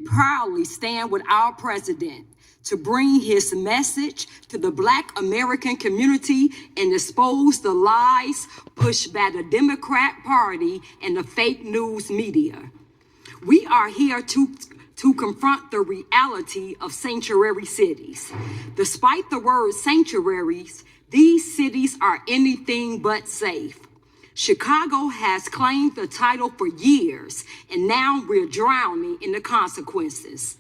Proudly stand with our president to bring his message to the Black American community and expose the lies pushed by the Democrat Party and the fake news media. We are here to confront the reality of sanctuary cities. Despite the word sanctuaries, these cities are anything but safe. Chicago has claimed the title for years, and now we're drowning in the consequences.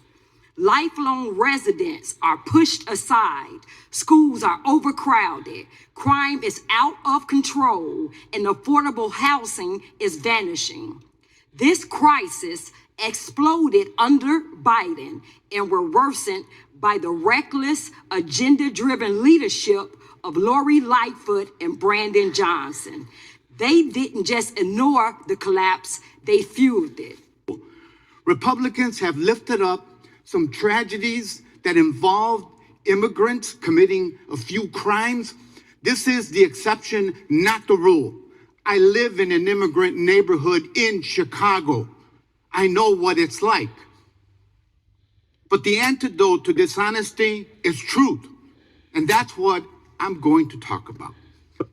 Lifelong residents are pushed aside, schools are overcrowded, crime is out of control, and affordable housing is vanishing. This crisis exploded under Biden and were worsened by the reckless, agenda-driven leadership of Lori Lightfoot and Brandon Johnson. They didn't just ignore the collapse, they fueled it. Republicans have lifted up some tragedies that involved immigrants committing a few crimes. This is the exception, not the rule. I live in an immigrant neighborhood in Chicago. I know what it's like. But the antidote to dishonesty is truth. And that's what I'm going to talk about.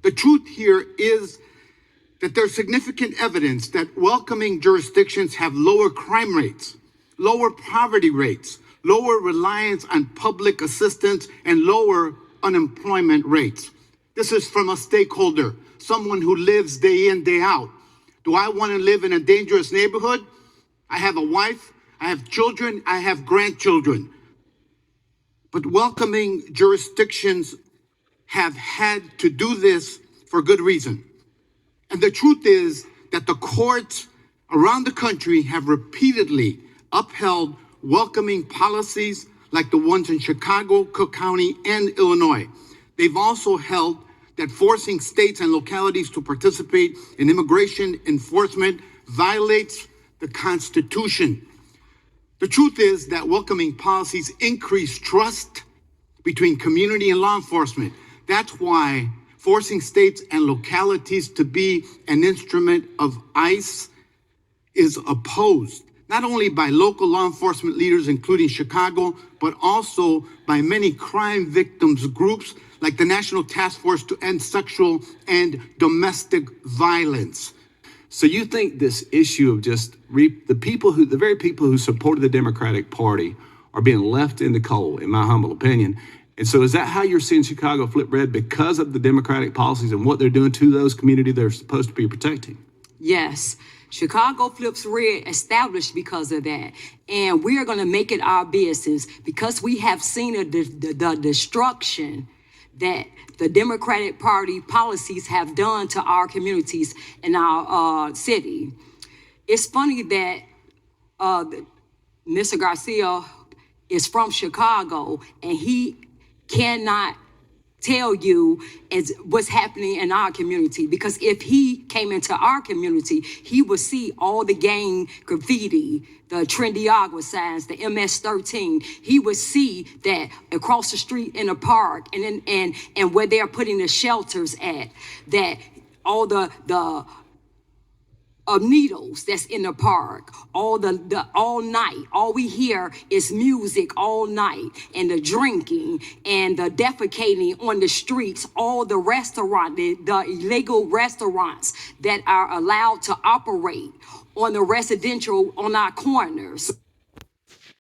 The truth here is that there's significant evidence that welcoming jurisdictions have lower crime rates, lower poverty rates, lower reliance on public assistance, and lower unemployment rates. This is from a stakeholder, someone who lives day in, day out. Do I want to live in a dangerous neighborhood? I have a wife, I have children, I have grandchildren. But welcoming jurisdictions have had to do this for good reason. And the truth is that the courts around the country have repeatedly upheld welcoming policies like the ones in Chicago, Cook County, and Illinois. They've also held that forcing states and localities to participate in immigration enforcement violates the Constitution. The truth is that welcoming policies increase trust between community and law enforcement. That's why forcing states and localities to be an instrument of ICE is opposed, not only by local law enforcement leaders, including Chicago, but also by many crime victims groups like the National Task Force to End Sexual and Domestic Violence. So you think this issue of just the very people who supported the Democratic Party are being left in the cold, in my humble opinion. And so is that how you're seeing Chicago flip red, because of the Democratic policies and what they're doing to those communities they're supposed to be protecting? Yes. Chicago flips red established because of that. And we're going to make it our business because we have seen the destruction that the Democratic Party policies have done to our communities in our city. It's funny that Mr. Garcia is from Chicago and he cannot tell you what's happening in our community, because if he came into our community, he would see all the gang graffiti, the Trendy Agua signs, the MS-13. He would see that across the street in the park and where they're putting the shelters at, that all the of needles that's in the park, all night. All we hear is music all night, and the drinking and the defecating on the streets, all the the illegal restaurants that are allowed to operate on the residential, on our corners.